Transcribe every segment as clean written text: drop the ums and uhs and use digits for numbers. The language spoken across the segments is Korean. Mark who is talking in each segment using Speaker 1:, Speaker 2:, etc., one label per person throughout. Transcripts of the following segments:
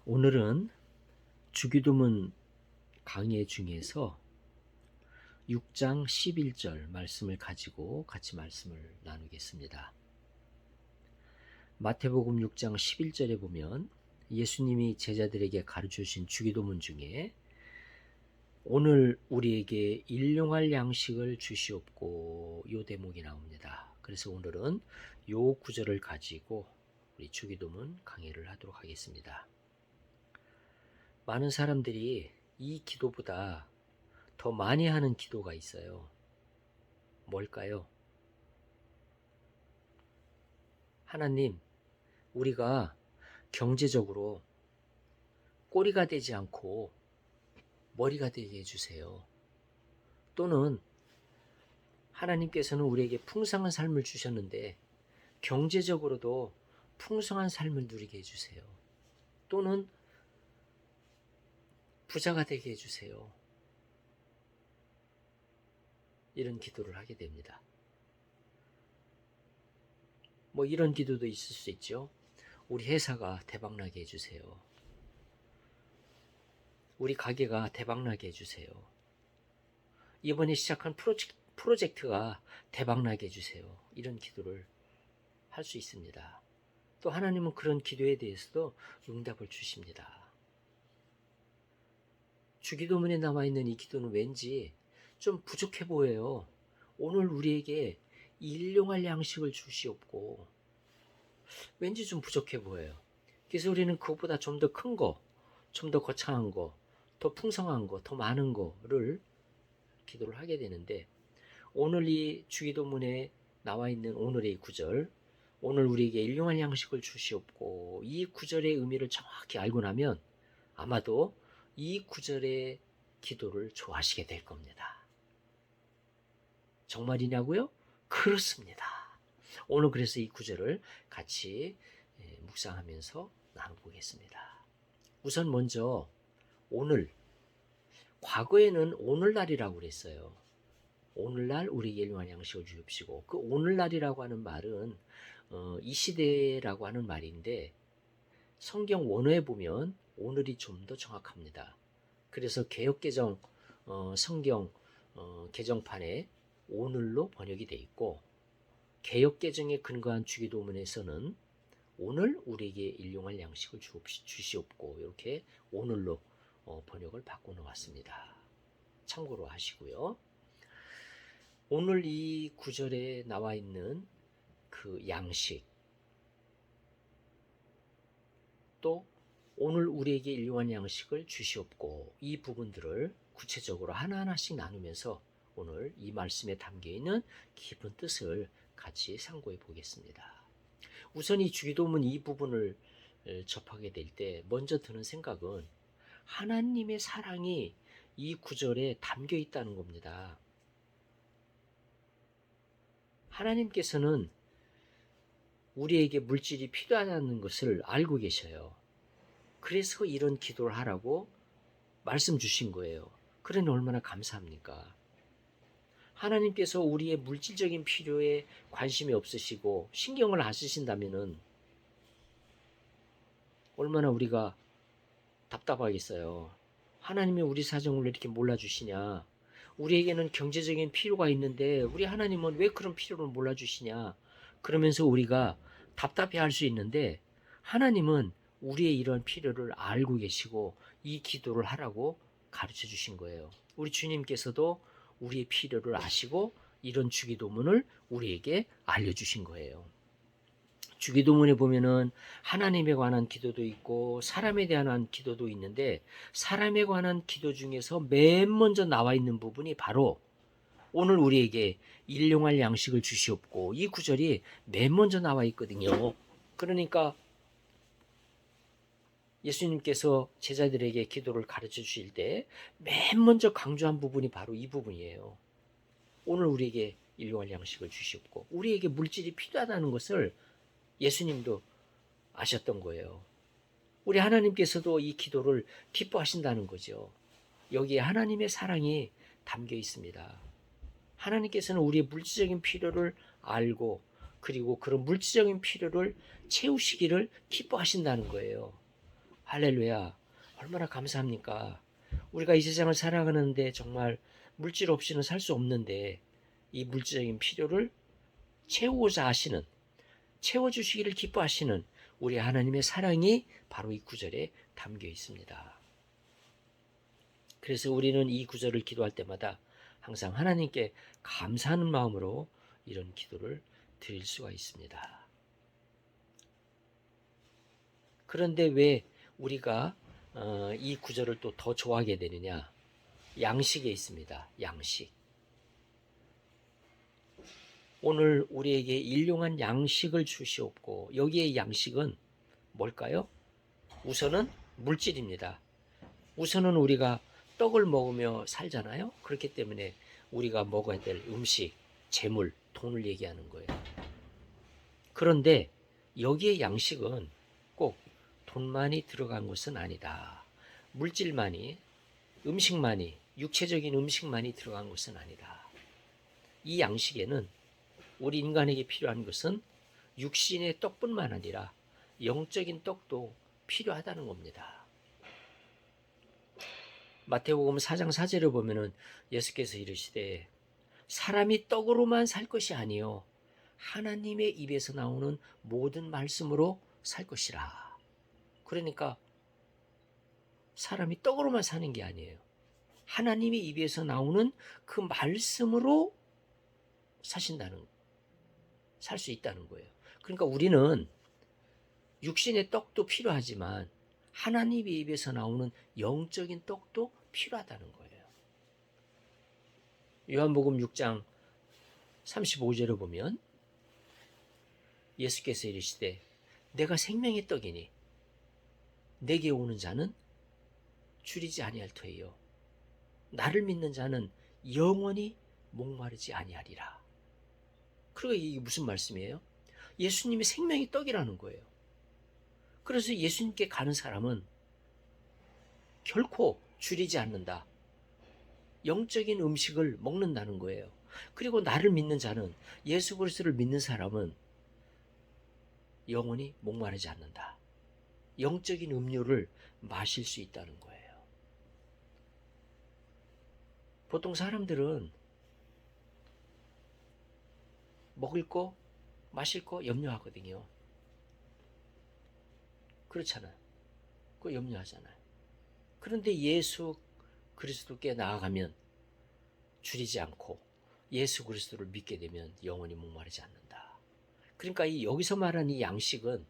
Speaker 1: 오늘은 주기도문 강해 중에서 6장 11절 말씀을 가지고 같이 말씀을 나누겠습니다. 마태복음 6장 11절에 보면 예수님이 제자들에게 가르쳐 주신 주기도문 중에 오늘 우리에게 일용할 양식을 주시옵고 요 대목이 나옵니다. 그래서 오늘은 요 구절을 가지고 우리 주기도문 강해를 하도록 하겠습니다. 많은 사람들이 이 기도보다 더 많이 하는 기도가 있어요. 뭘까요? 하나님, 우리가 경제적으로 꼬리가 되지 않고 머리가 되게 해주세요. 또는 하나님께서는 우리에게 풍성한 삶을 주셨는데 경제적으로도 풍성한 삶을 누리게 해주세요. 또는 부자가 되게 해주세요. 이런 기도를 하게 됩니다. 이런 기도도 있을 수 있죠. 우리 회사가 대박나게 해주세요. 우리 가게가 대박나게 해주세요. 이번에 시작한 프로젝트가 대박나게 해주세요. 이런 기도를 할 수 있습니다. 또 하나님은 그런 기도에 대해서도 응답을 주십니다. 주기도문에 나와 있는 이 기도는 왠지 좀 부족해 보여요. 오늘 우리에게 일용할 양식을 주시옵고, 왠지 좀 부족해 보여요. 그래서 우리는 그것보다 좀 더 큰 거, 좀 더 거창한 거, 더 풍성한 거, 더 많은 거를 기도를 하게 되는데, 오늘 이 주기도문에 나와 있는 오늘의 구절, 오늘 우리에게 일용할 양식을 주시옵고, 이 구절의 의미를 정확히 알고 나면 아마도 이 구절의 기도를 좋아하시게 될 겁니다. 정말이냐고요? 그렇습니다. 오늘 그래서 이 구절을 같이 묵상하면서 나눠보겠습니다. 우선 먼저 오늘, 과거에는 오늘날이라고 그랬어요. 오늘날 우리에게 일용할 양식을 주십시오. 그 오늘날이라고 하는 말은 이 시대라고 하는 말인데 성경 원어에 보면 오늘이 좀 더 정확합니다. 그래서 개역개정 성경 개정판에 오늘로 번역이 되어 있고, 개역개정에 근거한 주기도문에서는 오늘 우리에게 일용할 양식을 주시옵고 이렇게 오늘로 번역을 바꿔놓았습니다. 참고로 하시고요. 오늘 이 구절에 나와 있는 그 양식, 또 오늘 우리에게 일용할 양식을 주시옵고, 이 부분들을 구체적으로 하나하나씩 나누면서 오늘 이 말씀에 담겨있는 깊은 뜻을 같이 상고해 보겠습니다. 우선 이 주기도문 이 부분을 접하게 될 때 먼저 드는 생각은 하나님의 사랑이 이 구절에 담겨 있다는 겁니다. 하나님께서는 우리에게 물질이 필요하다는 것을 알고 계셔요. 그래서 이런 기도를 하라고 말씀 주신 거예요. 그러니 얼마나 감사합니까? 하나님께서 우리의 물질적인 필요에 관심이 없으시고 신경을 안 쓰신다면은 얼마나 우리가 답답하겠어요. 하나님이 우리 사정을 이렇게 몰라주시냐? 우리에게는 경제적인 필요가 있는데 우리 하나님은 왜 그런 필요를 몰라주시냐? 그러면서 우리가 답답해할 수 있는데 하나님은 우리의 이런 필요를 알고 계시고 이 기도를 하라고 가르쳐 주신 거예요. 우리 주님께서도 우리의 필요를 아시고 이런 주기도문을 우리에게 알려주신 거예요. 주기도문에 보면은 하나님에 관한 기도도 있고 사람에 대한 기도도 있는데, 사람에 관한 기도 중에서 맨 먼저 나와 있는 부분이 바로 오늘 우리에게 일용할 양식을 주시옵고, 이 구절이 맨 먼저 나와 있거든요. 그러니까 예수님께서 제자들에게 기도를 가르쳐 주실 때 맨 먼저 강조한 부분이 바로 이 부분이에요. 오늘 우리에게 일용할 양식을 주시옵고, 우리에게 물질이 필요하다는 것을 예수님도 아셨던 거예요. 우리 하나님께서도 이 기도를 기뻐하신다는 거죠. 여기에 하나님의 사랑이 담겨 있습니다. 하나님께서는 우리의 물질적인 필요를 알고, 그리고 그런 물질적인 필요를 채우시기를 기뻐하신다는 거예요. 할렐루야. 얼마나 감사합니까? 우리가 이 세상을 살아가는데 정말 물질 없이는 살 수 없는데 이 물질적인 필요를 채우고자 하시는, 채워주시기를 기뻐하시는 우리 하나님의 사랑이 바로 이 구절에 담겨 있습니다. 그래서 우리는 이 구절을 기도할 때마다 항상 하나님께 감사하는 마음으로 이런 기도를 드릴 수가 있습니다. 그런데 왜 우리가 이 구절을 또 더 좋아하게 되느냐? 양식에 있습니다. 양식. 오늘 우리에게 일용한 양식을 주시옵고, 여기에 양식은 뭘까요? 우선은 물질입니다. 우선은 우리가 떡을 먹으며 살잖아요. 그렇기 때문에 우리가 먹어야 될 음식, 재물, 돈을 얘기하는 거예요. 그런데 여기에 양식은 꼭 돈만이 들어간 것은 아니다. 물질만이, 음식만이, 육체적인 음식만이 들어간 것은 아니다. 이 양식에는 우리 인간에게 필요한 것은 육신의 떡뿐만 아니라 영적인 떡도 필요하다는 겁니다. 마태복음 4장 4절을 보면은 예수께서 이르시되 사람이 떡으로만 살 것이 아니요 하나님의 입에서 나오는 모든 말씀으로 살 것이라. 그러니까 사람이 떡으로만 사는 게 아니에요. 하나님의 입에서 나오는 그 말씀으로 살 수 있다는 거예요. 그러니까 우리는 육신의 떡도 필요하지만 하나님의 입에서 나오는 영적인 떡도 필요하다는 거예요. 요한복음 6장 35절을 보면 예수께서 이르시되 내가 생명의 떡이니 내게 오는 자는 줄이지 아니할 터이요 나를 믿는 자는 영원히 목마르지 아니하리라. 그리고 이게 무슨 말씀이에요? 예수님이 생명의 떡이라는 거예요. 그래서 예수님께 가는 사람은 결코 줄이지 않는다. 영적인 음식을 먹는다는 거예요. 그리고 나를 믿는 자는, 예수 그리스도를 믿는 사람은 영원히 목마르지 않는다. 영적인 음료를 마실 수 있다는 거예요. 보통 사람들은 먹을 거, 마실 거 염려하거든요. 그렇잖아요. 그거 염려하잖아요. 그런데 예수 그리스도께 나아가면 줄이지 않고 예수 그리스도를 믿게 되면 영원히 목마르지 않는다. 그러니까 여기서 말하는 이 양식은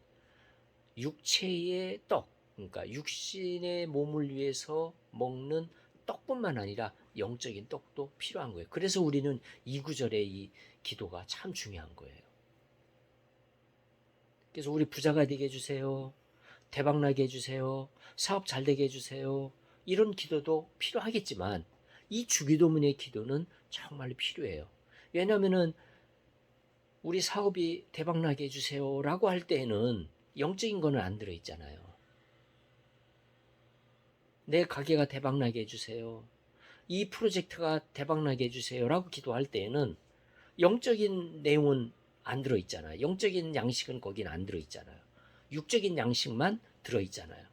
Speaker 1: 육체의 떡, 그러니까 육신의 몸을 위해서 먹는 떡뿐만 아니라 영적인 떡도 필요한 거예요. 그래서 우리는 이 구절의 이 기도가 참 중요한 거예요. 그래서 우리 부자가 되게 해주세요. 대박나게 해주세요. 사업 잘 되게 해주세요. 이런 기도도 필요하겠지만 이 주기도문의 기도는 정말로 필요해요. 왜냐하면 우리 사업이 대박나게 해주세요 라고 할 때에는 영적인 거는 안 들어있잖아요. 내 가게가 대박나게 해주세요. 이 프로젝트가 대박나게 해주세요 라고 기도할 때에는 영적인 내용은 안 들어있잖아요. 영적인 양식은 거긴 안 들어있잖아요. 육적인 양식만 들어있잖아요.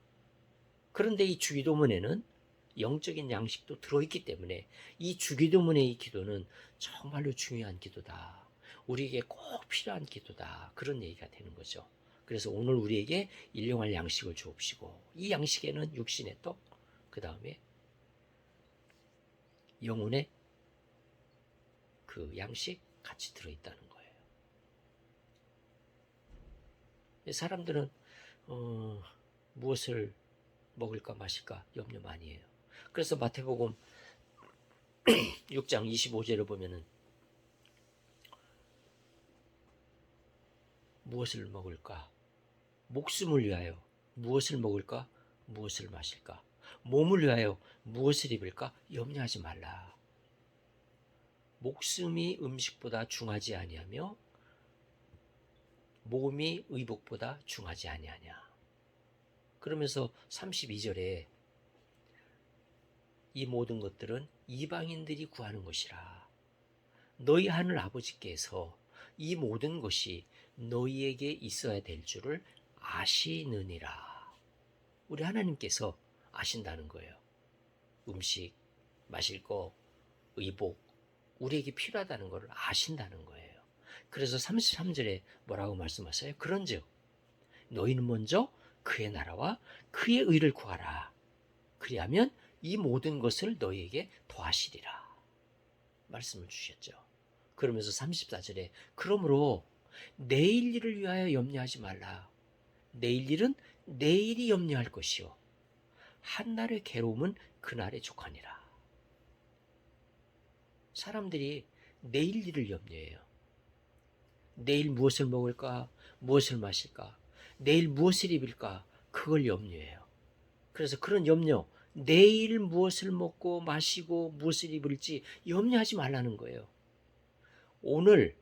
Speaker 1: 그런데 이 주기도문에는 영적인 양식도 들어있기 때문에 이 주기도문의 이 기도는 정말로 중요한 기도다. 우리에게 꼭 필요한 기도다. 그런 얘기가 되는 거죠. 그래서 오늘 우리에게 일용할 양식을 주옵시고 이 양식에는 육신의 떡, 그 다음에 영혼의 그 양식 같이 들어있다는 거예요. 사람들은 무엇을 먹을까 마실까 염려 많이 해요. 그래서 마태복음 6장 25절을 보면은 무엇을 먹을까? 목숨을 위하여 무엇을 먹을까? 무엇을 마실까? 몸을 위하여 무엇을 입을까? 염려하지 말라. 목숨이 음식보다 중하지 아니하며 몸이 의복보다 중하지 아니하냐. 그러면서 32절에 이 모든 것들은 이방인들이 구하는 것이라. 너희 하늘 아버지께서 이 모든 것이 너희에게 있어야 될 줄을 아시느니라. 우리 하나님께서 아신다는 거예요. 음식, 마실 거, 의복, 우리에게 필요하다는 것을 아신다는 거예요. 그래서 33절에 뭐라고 말씀하세요? 그런즉 너희는 먼저 그의 나라와 그의 의를 구하라. 그리하면 이 모든 것을 너희에게 더하시리라. 말씀을 주셨죠. 그러면서 34절에 그러므로 내일 일을 위하여 염려하지 말라. 내일 일은 내일이 염려할 것이요 한날의 괴로움은 그날의 족하니라. 사람들이 내일 일을 염려해요. 내일 무엇을 먹을까? 무엇을 마실까? 내일 무엇을 입을까? 그걸 염려해요. 그래서 그런 염려, 내일 무엇을 먹고 마시고 무엇을 입을지 염려하지 말라는 거예요. 오늘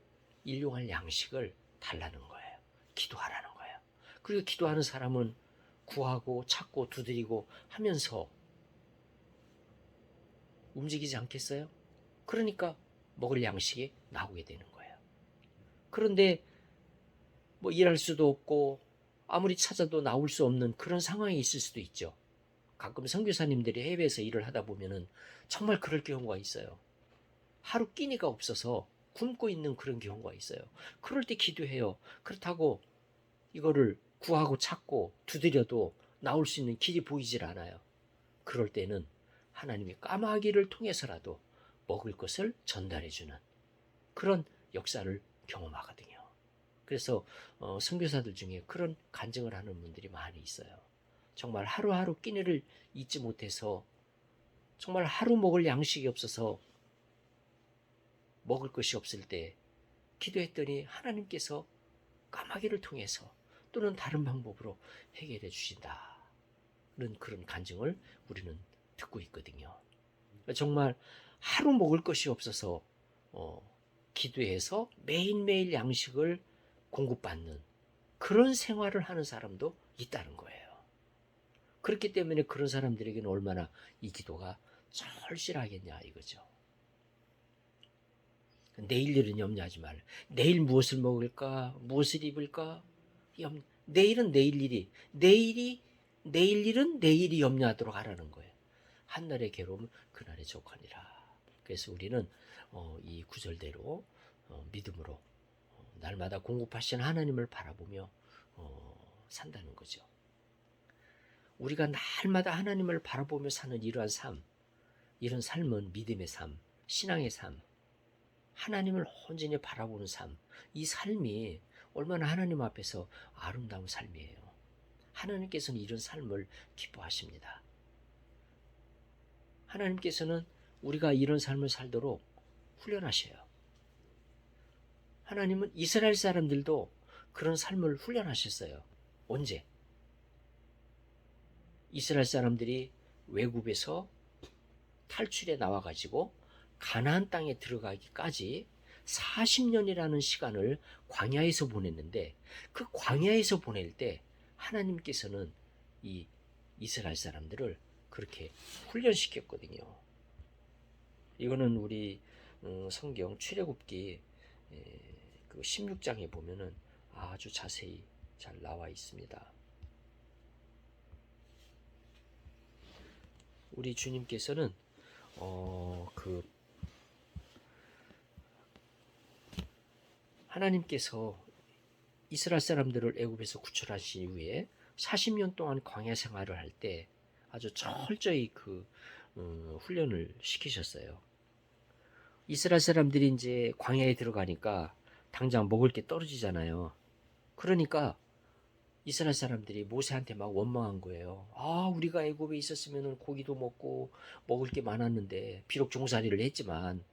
Speaker 1: 일용할 양식을 달라는 거예요. 기도하라는 거예요. 그리고 기도하는 사람은 구하고 찾고 두드리고 하면서 움직이지 않겠어요? 그러니까 먹을 양식이 나오게 되는 거예요. 그런데 뭐 일할 수도 없고 아무리 찾아도 나올 수 없는 그런 상황이 있을 수도 있죠. 가끔 선교사님들이 해외에서 일을 하다 보면은 정말 그럴 경우가 있어요. 하루 끼니가 없어서 굶고 있는 그런 경우가 있어요. 그럴 때 기도해요. 그렇다고 이거를 구하고 찾고 두드려도 나올 수 있는 길이 보이질 않아요. 그럴 때는 하나님이 까마귀를 통해서라도 먹을 것을 전달해주는 그런 역사를 경험하거든요. 그래서 선교사들 중에 그런 간증을 하는 분들이 많이 있어요. 정말 하루하루 끼니를 잊지 못해서 정말 하루 먹을 양식이 없어서 먹을 것이 없을 때 기도했더니 하나님께서 까마귀를 통해서 또는 다른 방법으로 해결해 주신다. 그런 간증을 우리는 듣고 있거든요. 정말 하루 먹을 것이 없어서 기도해서 매일매일 양식을 공급받는 그런 생활을 하는 사람도 있다는 거예요. 그렇기 때문에 그런 사람들에게는 얼마나 이 기도가 절실하겠냐 이거죠. 내일 일은 염려하지 말라. 내일 무엇을 먹을까? 무엇을 입을까? 내일은 내일 일이, 내일 일은 내일이 염려하도록 하라는 거예요. 한날의 괴로움은 그날의 족하니라. 그래서 우리는 이 구절대로 믿음으로 날마다 공급하시는 하나님을 바라보며 산다는 거죠. 우리가 날마다 하나님을 바라보며 사는 이러한 삶, 이런 삶은 믿음의 삶, 신앙의 삶, 하나님을 온전히 바라보는 삶, 이 삶이 얼마나 하나님 앞에서 아름다운 삶이에요. 하나님께서는 이런 삶을 기뻐하십니다. 하나님께서는 우리가 이런 삶을 살도록 훈련하셔요. 하나님은 이스라엘 사람들도 그런 삶을 훈련하셨어요. 언제? 이스라엘 사람들이 외국에서 탈출해 나와가지고 가나안 땅에 들어가기까지 40년이라는 시간을 광야에서 보냈는데 그 광야에서 보낼 때 하나님께서는 이 이스라엘 사람들을 그렇게 훈련시켰거든요. 이거는 우리 성경 출애굽기 그 16장에 보면은 아주 자세히 잘 나와 있습니다. 우리 주님께서는 그 하나님께서 이스라엘 사람들을 애굽에서 구출하신 이후에 40년 동안 광야 생활을 할 때 아주 철저히 그 훈련을 시키셨어요. 이스라엘 사람들이 이제 광야에 들어가니까 당장 먹을 게 떨어지잖아요. 그러니까 이스라엘 사람들이 모세한테 막 원망한 거예요. 아, 우리가 애굽에 있었으면 고기도 먹고 먹을 게 많았는데 비록 종살이를 했지만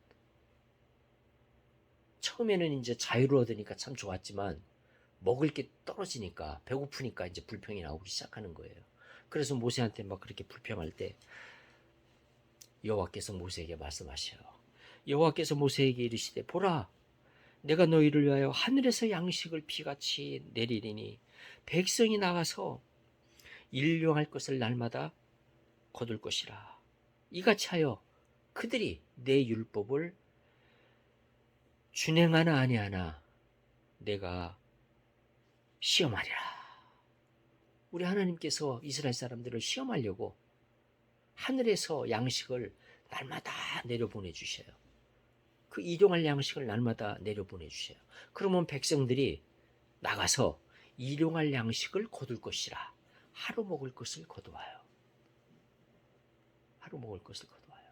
Speaker 1: 처음에는 이제 자유를 얻으니까 참 좋았지만 먹을 게 떨어지니까 배고프니까 이제 불평이 나오기 시작하는 거예요. 그래서 모세한테 막 그렇게 불평할 때 여호와께서 모세에게 말씀하셔요. 여호와께서 모세에게 이르시되 보라 내가 너희를 위하여 하늘에서 양식을 비같이 내리리니 백성이 나가서 일용할 것을 날마다 거둘 것이라. 이같이 하여 그들이 내 율법을 준행하나 아니하나 내가 시험하리라. 우리 하나님께서 이스라엘 사람들을 시험하려고 하늘에서 양식을 날마다 내려보내 주셔요. 그 일용할 양식을 날마다 내려보내 주셔요. 그러면 백성들이 나가서 일용할 양식을 거둘 것이라. 하루 먹을 것을 거두어요. 하루 먹을 것을 거두어요.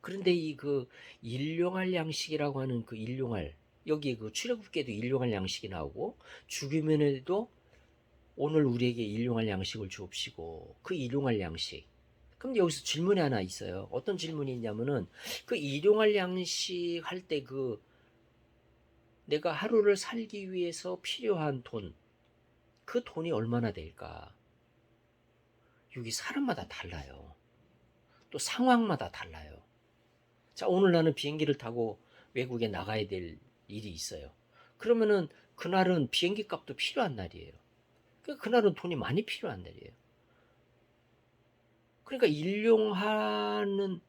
Speaker 1: 그런데 이 그 일용할 양식이라고 하는 그 일용할, 여기 그 출애굽기에도 일용할 양식이 나오고 주기면에도 오늘 우리에게 일용할 양식을 주옵시고, 그 일용할 양식. 그럼 여기서 질문이 하나 있어요. 어떤 질문이 있냐면은 그 일용할 양식 할 때 그 내가 하루를 살기 위해서 필요한 돈, 그 돈이 얼마나 될까? 여기 사람마다 달라요. 또 상황마다 달라요. 자, 오늘 나는 비행기를 타고 외국에 나가야 될 일이 있어요. 그러면은 그날은 비행기 값도 필요한 날이에요. 그러니까 그날은 돈이 많이 필요한 날이에요. 그러니까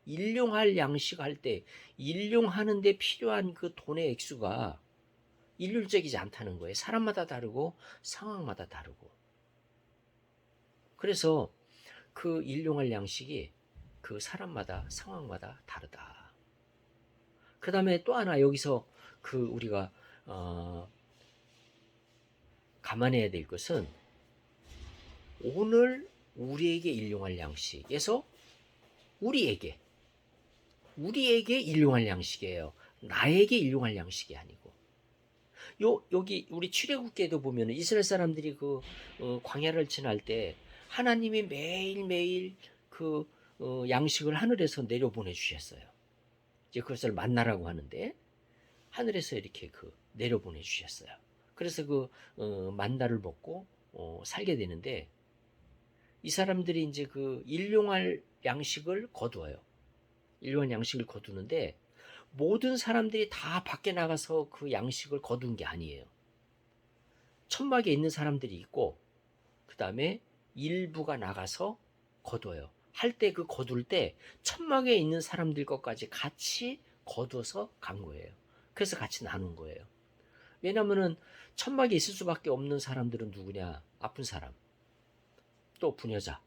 Speaker 1: 일용할 양식 할 때, 일용하는데 필요한 그 돈의 액수가 일률적이지 않다는 거예요. 사람마다 다르고 상황마다 다르고. 그래서 그 일용할 양식이 그 사람마다 상황마다 다르다. 그 다음에 또 하나 여기서 그 우리가 감안해야 될 것은 오늘 우리에게 일용할 양식에서 우리에게 일용할 양식이에요. 나에게 일용할 양식이 아니고. 여기 우리 출애굽기에도 보면 이스라엘 사람들이 그 광야를 지날 때 하나님이 매일매일 그 양식을 하늘에서 내려보내 주셨어요. 이제 그것을 만나라고 하는데 하늘에서 이렇게 그 내려보내 주셨어요. 그래서 그 만나를 먹고 살게 되는데 이 사람들이 이제 그 일용할 양식을 거두어요. 일용할 양식을 거두는데 모든 사람들이 다 밖에 나가서 그 양식을 거둔 게 아니에요. 천막에 있는 사람들이 있고 그 다음에 일부가 나가서 거둬요. 할 때 그 거둘 때 천막에 있는 사람들 것까지 같이 거둬서 간 거예요. 그래서 같이 나눈 거예요. 왜냐면은 천막에 있을 수밖에 없는 사람들은 누구냐? 아픈 사람, 또 부녀자,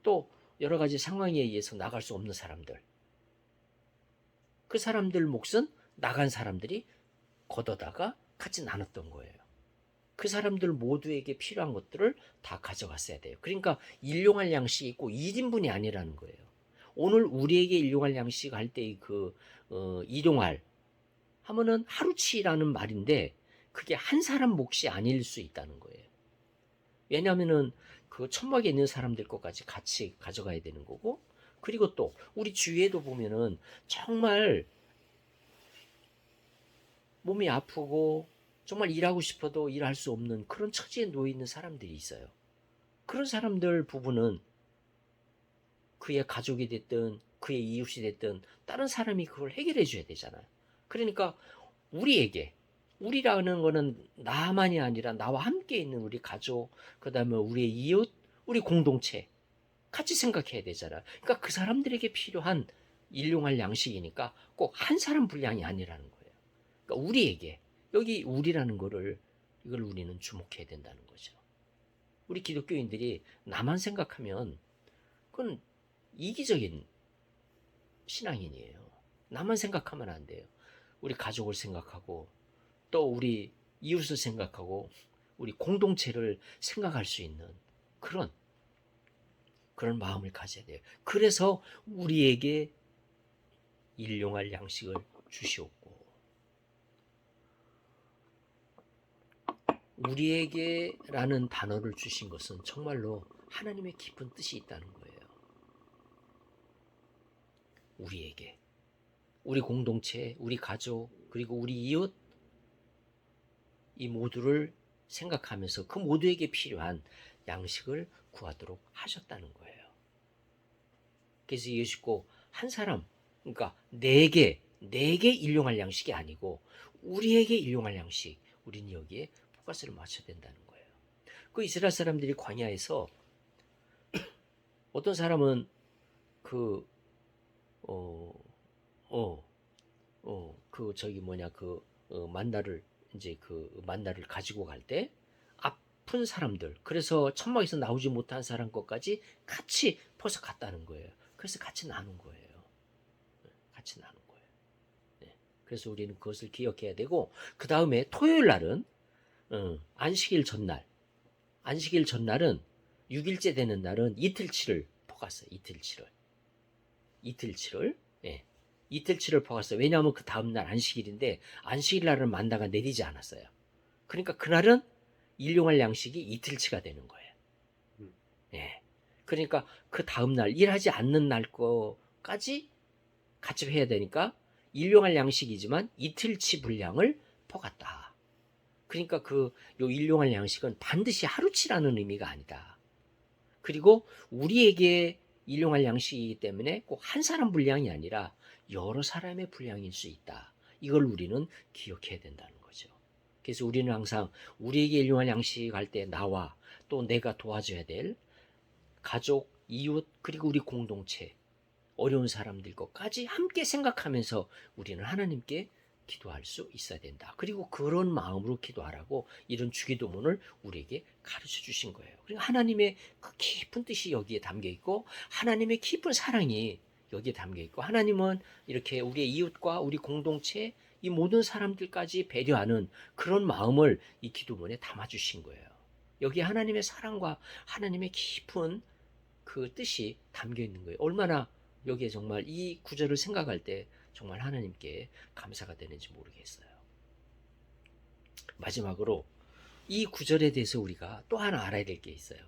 Speaker 1: 또 여러 가지 상황에 의해서 나갈 수 없는 사람들. 그 사람들 몫은 나간 사람들이 걷어다가 같이 나눴던 거예요. 그 사람들 모두에게 필요한 것들을 다 가져갔어야 돼요. 그러니까 일용할 양식이 있고 1인분이 아니라는 거예요. 오늘 우리에게 일용할 양식 할 때의 그 일용할 하면은 하루치라는 말인데 그게 한 사람 몫이 아닐 수 있다는 거예요. 왜냐하면은 그 천막에 있는 사람들 것까지 같이 가져가야 되는 거고, 그리고 또 우리 주위에도 보면은 정말 몸이 아프고 정말 일하고 싶어도 일할 수 없는 그런 처지에 놓여 있는 사람들이 있어요. 그런 사람들 부부는 그의 가족이 됐든 그의 이웃이 됐든 다른 사람이 그걸 해결해 줘야 되잖아요. 그러니까 우리라는 거는 나만이 아니라 나와 함께 있는 우리 가족, 그 다음에 우리의 이웃, 우리 공동체 같이 생각해야 되잖아요. 그러니까 그 사람들에게 필요한 일용할 양식이니까 꼭 한 사람 분량이 아니라는 거예요. 그러니까 우리에게, 여기 우리라는 거를, 이걸 우리는 주목해야 된다는 거죠. 우리 기독교인들이 나만 생각하면 그건 이기적인 신앙인이에요. 나만 생각하면 안 돼요. 우리 가족을 생각하고 또 우리 이웃을 생각하고 우리 공동체를 생각할 수 있는 그런 마음을 가져야 돼요. 그래서 우리에게 일용할 양식을 주시옵고, 우리에게라는 단어를 주신 것은 정말로 하나님의 깊은 뜻이 있다는 거예요. 우리에게, 우리 공동체, 우리 가족, 그리고 우리 이웃, 이 모두를 생각하면서 그 모두에게 필요한 양식을 구하도록 하셨다는 거예요. 그래서 예수고 한 사람, 그러니까 내게 일용할 양식이 아니고 우리에게 일용할 양식, 우리는 여기에 포커스를 맞춰야 된다는 거예요. 그 이스라엘 사람들이 광야에서 어떤 사람은 그 만나를 이제 그 만나를 가지고 갈 때 아픈 사람들, 그래서 천막에서 나오지 못한 사람 것까지 같이 퍼서 갔다는 거예요. 그래서 같이 나눈 거예요. 같이 나눈 거예요. 네. 그래서 우리는 그것을 기억해야 되고, 그 다음에 토요일 날은 안식일 전날. 안식일 전날은 6일째 되는 날은 이틀치를 퍼갔어요. 이틀치를. 예. 이틀치를 퍼갔어요. 왜냐하면 그 다음날 안식일인데 안식일 날은 만나가 내리지 않았어요. 그러니까 그날은 일용할 양식이 이틀치가 되는 거예요. 예. 그러니까 그 다음날 일하지 않는 날 거까지 같이 해야 되니까 일용할 양식이지만 이틀치 분량을 퍼갔다. 그러니까 요 일용할 양식은 반드시 하루치라는 의미가 아니다. 그리고 우리에게 일용할 양식이기 때문에 꼭 한 사람 분량이 아니라 여러 사람의 분량일 수 있다. 이걸 우리는 기억해야 된다는 거죠. 그래서 우리는 항상 우리에게 일용할 양식 할 때 나와 또 내가 도와줘야 될 가족, 이웃, 그리고 우리 공동체, 어려운 사람들 것까지 함께 생각하면서 우리는 하나님께 기도할 수 있어야 된다. 그리고 그런 마음으로 기도하라고 이런 주기도문을 우리에게 가르쳐 주신 거예요. 그리고 하나님의 그 깊은 뜻이 여기에 담겨 있고 하나님의 깊은 사랑이 여기에 담겨 있고 하나님은 이렇게 우리의 이웃과 우리 공동체 이 모든 사람들까지 배려하는 그런 마음을 이 기도문에 담아 주신 거예요. 여기에 하나님의 사랑과 하나님의 깊은 그 뜻이 담겨 있는 거예요. 얼마나 여기에 정말 이 구절을 생각할 때 정말 하나님께 감사가 되는지 모르겠어요. 마지막으로 이 구절에 대해서 우리가 또 하나 알아야 될 게 있어요.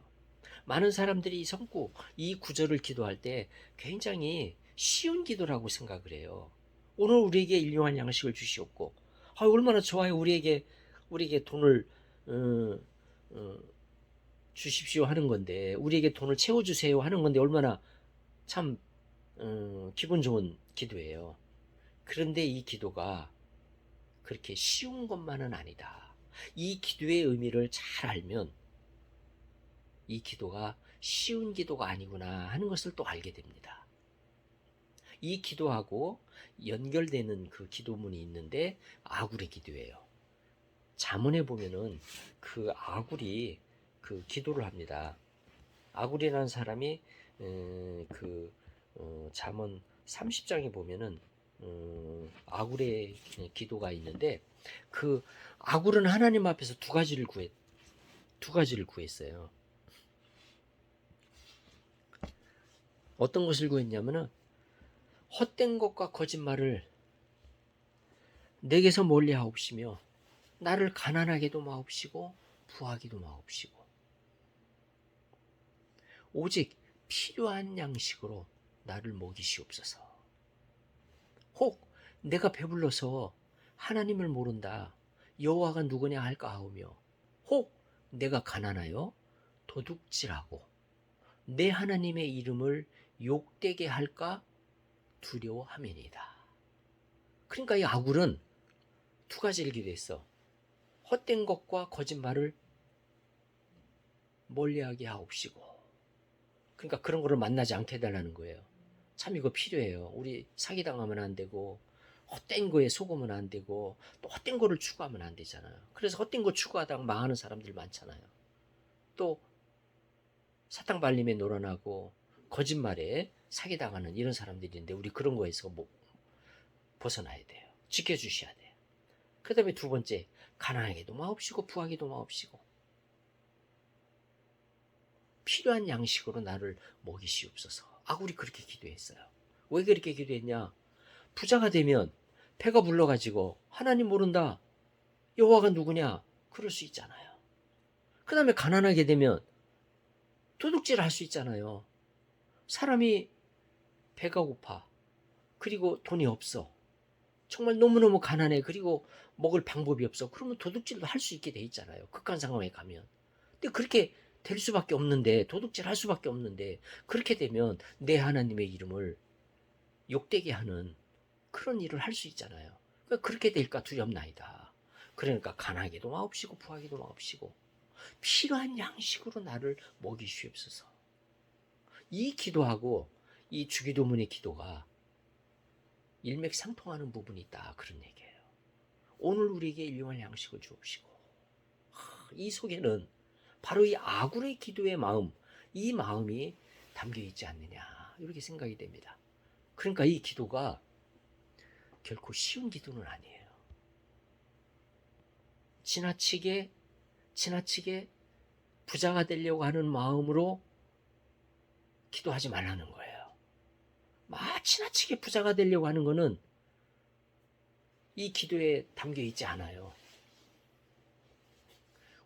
Speaker 1: 많은 사람들이 성구 이 구절을 기도할 때 굉장히 쉬운 기도라고 생각을 해요. 오늘 우리에게 일용할 양식을 주시옵고, 얼마나 좋아요. 우리에게 돈을 어, 어, 주십시오 하는 건데, 우리에게 돈을 채워주세요 하는 건데 얼마나 참 기분 좋은 기도예요. 그런데 이 기도가 그렇게 쉬운 것만은 아니다. 이 기도의 의미를 잘 알면 이 기도가 쉬운 기도가 아니구나 하는 것을 또 알게 됩니다. 이 기도하고 연결되는 그 기도문이 있는데 아굴의 기도예요. 잠언에 보면은 그 아굴이 그 기도를 합니다. 아굴이라는 사람이 잠언 30장에 보면은 아굴의 기도가 있는데 그 아굴은 하나님 앞에서 두 가지를 구했어요. 어떤 것을 구했냐면은 헛된 것과 거짓말을 내게서 멀리 하옵시며 나를 가난하게도 마옵시고 부하기도 마옵시고 오직 필요한 양식으로 나를 먹이시옵소서. 혹 내가 배불러서 하나님을 모른다 여호와가 누구냐 할까 하오며 혹 내가 가난하여 도둑질하고 내 하나님의 이름을 욕되게 할까 두려워함이니이다. 그러니까 이 아굴은 두 가지를 기도했어. 헛된 것과 거짓말을 멀리하게 하옵시고, 그러니까 그런 거를 만나지 않게 해달라는 거예요. 참 이거 필요해요. 우리 사기당하면 안 되고 헛된 거에 속으면 안 되고 또 헛된 거를 추구하면 안 되잖아요. 그래서 헛된 거 추구하다가 망하는 사람들 많잖아요. 또 사탕 발림에 놀아나고 거짓말에 사기당하는 이런 사람들이 있는데 우리 그런 거에서 벗어나야 돼요. 지켜주셔야 돼요. 그 다음에 두 번째, 가난하게도 마옵시고 부하기도 마옵시고 필요한 양식으로 나를 먹이시옵소서. 아굴이 그렇게 기도했어요. 왜 그렇게 기도했냐? 부자가 되면 배가 불러가지고 하나님 모른다 여호와가 누구냐 그럴 수 있잖아요. 그 다음에 가난하게 되면 도둑질 할 수 있잖아요. 사람이 배가 고파 그리고 돈이 없어 정말 너무너무 가난해 그리고 먹을 방법이 없어 그러면 도둑질도 할 수 있게 돼 있잖아요. 극한 상황에 가면. 근데 그렇게 될 수밖에 없는데 도둑질 할 수밖에 없는데 그렇게 되면 내 하나님의 이름을 욕되게 하는 그런 일을 할 수 있잖아요. 그러니까 그렇게 될까 두렵나이다. 그러니까 가난하게도 마옵시고 부하게도 마옵시고 필요한 양식으로 나를 먹이시옵소서. 이 기도하고 이 주기도문의 기도가 일맥상통하는 부분이 있다 그런 얘기예요. 오늘 우리에게 일용할 양식을 주옵시고 이 속에는 바로 이 아굴의 기도의 마음, 이 마음이 담겨 있지 않느냐 이렇게 생각이 됩니다. 그러니까 이 기도가 결코 쉬운 기도는 아니에요. 지나치게 부자가 되려고 하는 마음으로 기도하지 말라는 거예요. 지나치게 부자가 되려고 하는 거는 이 기도에 담겨 있지 않아요.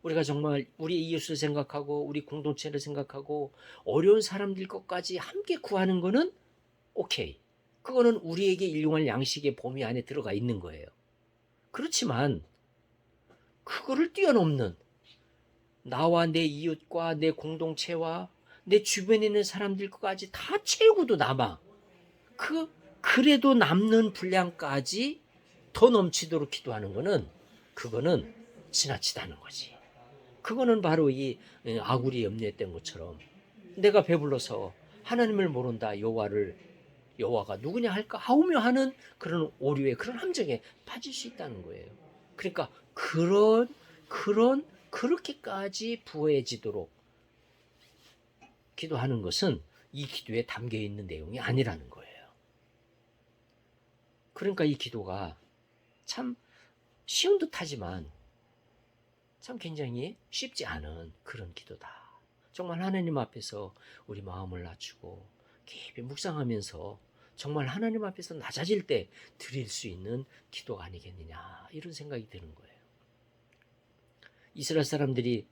Speaker 1: 우리가 정말 우리 이웃을 생각하고 우리 공동체를 생각하고 어려운 사람들 것까지 함께 구하는 거는 오케이. 그거는 우리에게 일용할 양식의 범위 안에 들어가 있는 거예요. 그렇지만 그거를 뛰어넘는 나와 내 이웃과 내 공동체와 내 주변에 있는 사람들까지 다 채우고도 남아. 그래도 남는 분량까지 더 넘치도록 기도하는 거는 그거는 지나치다는 거지. 그거는 바로 이 아굴이 염려했던 것처럼 내가 배불러서 하나님을 모른다 여호와가 누구냐 할까 하오며 하는 그런 오류에 그런 함정에 빠질 수 있다는 거예요. 그러니까 그렇게까지 부해지도록 기도하는 것은 이 기도에 담겨 있는 내용이 아니라는 거예요. 그러니까 이 기도가 참 쉬운 듯하지만 참 굉장히 쉽지 않은 그런 기도다. 정말 하나님 앞에서 우리 마음을 낮추고 깊이 묵상하면서 정말 하나님 앞에서 낮아질 때 드릴 수 있는 기도가 아니겠느냐 이런 생각이 드는 거예요. 이스라엘 사람들이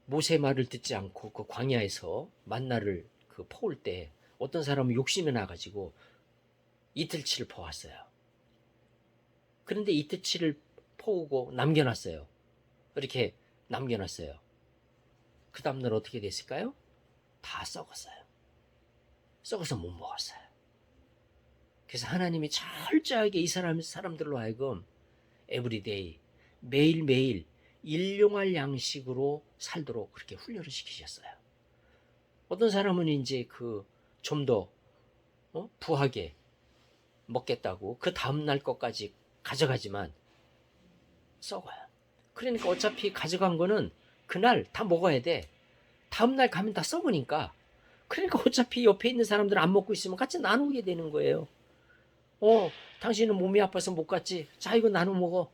Speaker 1: 모세 말을 듣지 않고 그 광야에서 만나를 퍼올 때 어떤 사람은 욕심이 나가지고 이틀치를 퍼왔어요. 그런데 이틀치를 퍼오고 남겨놨어요. 이렇게 남겨놨어요. 그 다음날 어떻게 됐을까요? 다 썩었어요. 썩어서 못 먹었어요. 그래서 하나님이 철저하게 이 사람들로 하여금 에브리데이 매일매일 일용할 양식으로 살도록 그렇게 훈련을 시키셨어요. 어떤 사람은 이제 좀 더 부하게 먹겠다고 그 다음날 것까지 가져가지만 썩어요. 그러니까 어차피 가져간 거는 그날 다 먹어야 돼. 다음날 가면 다 썩으니까. 그러니까 어차피 옆에 있는 사람들은 안 먹고 있으면 같이 나누게 되는 거예요. 당신은 몸이 아파서 못 갔지. 자, 이거 나눠 먹어.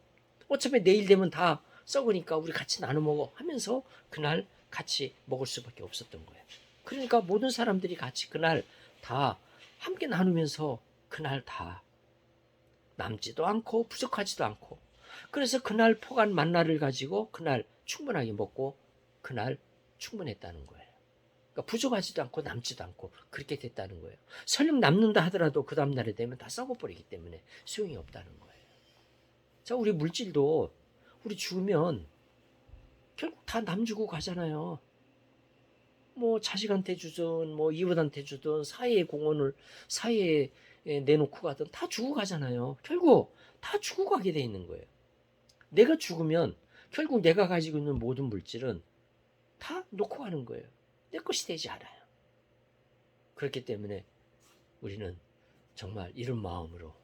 Speaker 1: 어차피 내일 되면 다 썩으니까 우리 같이 나눠 먹어. 하면서 그날 같이 먹을 수밖에 없었던 거예요. 그러니까 모든 사람들이 같이 그날 다 함께 나누면서 그날 다 남지도 않고 부족하지도 않고 그래서 그날 포간 만나를 가지고 그날 충분하게 먹고 그날 충분했다는 거예요. 그러니까 부족하지도 않고 남지도 않고 그렇게 됐다는 거예요. 설령 남는다 하더라도 그 다음날에 되면 다 썩어버리기 때문에 소용이 없다는 거예요. 자, 우리 물질도 우리 죽으면 결국 다 남주고 가잖아요. 뭐 자식한테 주든 뭐 이웃한테 주든 사회에 내놓고 가든 다 주고 가잖아요. 결국 다 주고 가게 돼 있는 거예요. 내가 죽으면 결국 내가 가지고 있는 모든 물질은 다 놓고 가는 거예요. 내 것이 되지 않아요. 그렇기 때문에 우리는 정말 이런 마음으로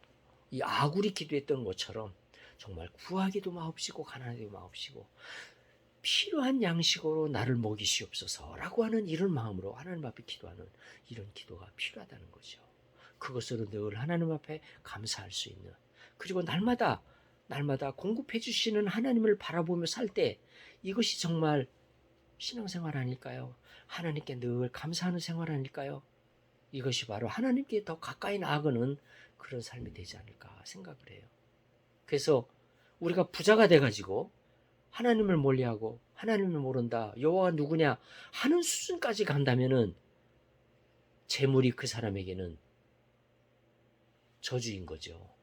Speaker 1: 이 아굴이 기도했던 것처럼 정말 구하기도 마옵시고 가난하기도 마옵시고 필요한 양식으로 나를 먹이시옵소서라고 하는 이런 마음으로 하나님 앞에 기도하는 이런 기도가 필요하다는 거죠. 그것으로 늘 하나님 앞에 감사할 수 있는 그리고 날마다 공급해 주시는 하나님을 바라보며 살 때 이것이 정말 신앙생활 아닐까요? 하나님께 늘 감사하는 생활 아닐까요? 이것이 바로 하나님께 더 가까이 나아가는 그런 삶이 되지 않을까 생각을 해요. 그래서 우리가 부자가 돼가지고 하나님을 멀리하고 하나님을 모른다, 여호와가 누구냐 하는 수준까지 간다면은 재물이 그 사람에게는 저주인 거죠.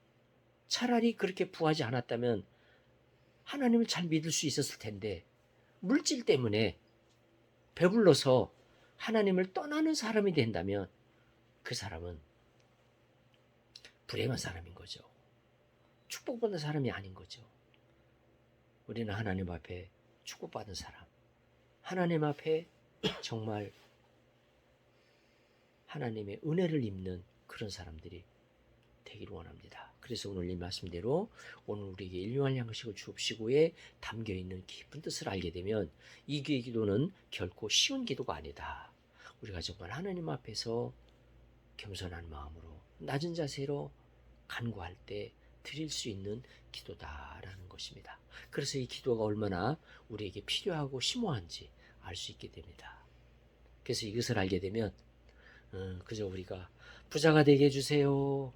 Speaker 1: 차라리 그렇게 부하지 않았다면 하나님을 잘 믿을 수 있었을 텐데 물질 때문에 배불러서 하나님을 떠나는 사람이 된다면 그 사람은 불행한 사람인 거죠. 축복받는 사람이 아닌 거죠. 우리는 하나님 앞에 축복받은 사람, 하나님 앞에 정말 하나님의 은혜를 입는 그런 사람들이 되기를 원합니다. 그래서 오늘 이 말씀대로 오늘 우리에게 일용할 양식을 주옵시고에 담겨있는 깊은 뜻을 알게 되면 이 기도는 결코 쉬운 기도가 아니다. 우리가 정말 하나님 앞에서 겸손한 마음으로 낮은 자세로 간구할 때 드릴 수 있는 기도다라는 것입니다. 그래서 이 기도가 얼마나 우리에게 필요하고 심오한지 알 수 있게 됩니다. 그래서 이것을 알게 되면 그저 우리가 부자가 되게 해주세요,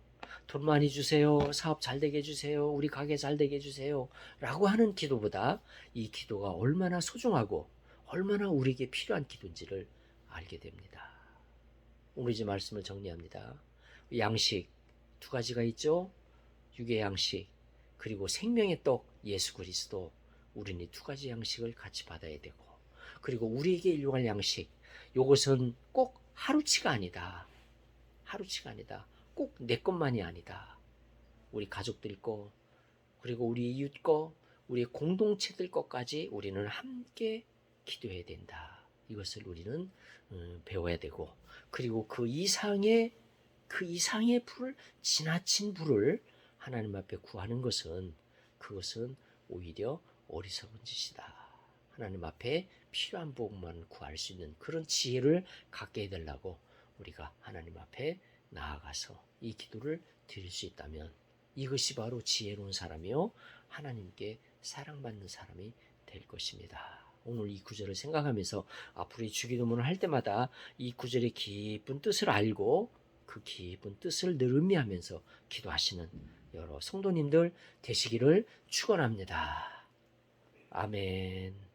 Speaker 1: 돈 많이 주세요, 사업 잘 되게 해주세요, 우리 가게 잘 되게 해주세요 라고 하는 기도보다 이 기도가 얼마나 소중하고 얼마나 우리에게 필요한 기도인지를 알게 됩니다. 오늘 이제 말씀을 정리합니다. 양식 두 가지가 있죠. 육의 양식 그리고 생명의 떡 예수 그리스도. 우리는 이 두 가지 양식을 같이 받아야 되고, 그리고 우리에게 일용할 양식, 이것은 꼭 하루치가 아니다. 하루치가 아니다. 꼭 내 것만이 아니다. 우리 가족들 거, 그리고 우리 이웃 거, 우리 공동체들 것까지 우리는 함께 기도해야 된다. 이것을 우리는 배워야 되고, 그리고 그 이상의 불을, 지나친 불을 하나님 앞에 구하는 것은 그것은 오히려 어리석은 짓이다. 하나님 앞에 필요한 부분만 구할 수 있는 그런 지혜를 갖게 해달라고 우리가 하나님 앞에 나아가서 이 기도를 드릴 수 있다면 이것이 바로 지혜로운 사람이요 하나님께 사랑받는 사람이 될 것입니다. 오늘 이 구절을 생각하면서 앞으로 이 주기도문을 할 때마다 이 구절의 깊은 뜻을 알고 그 깊은 뜻을 늘 음미하면서 기도하시는 여러 성도님들 되시기를 축원합니다. 아멘.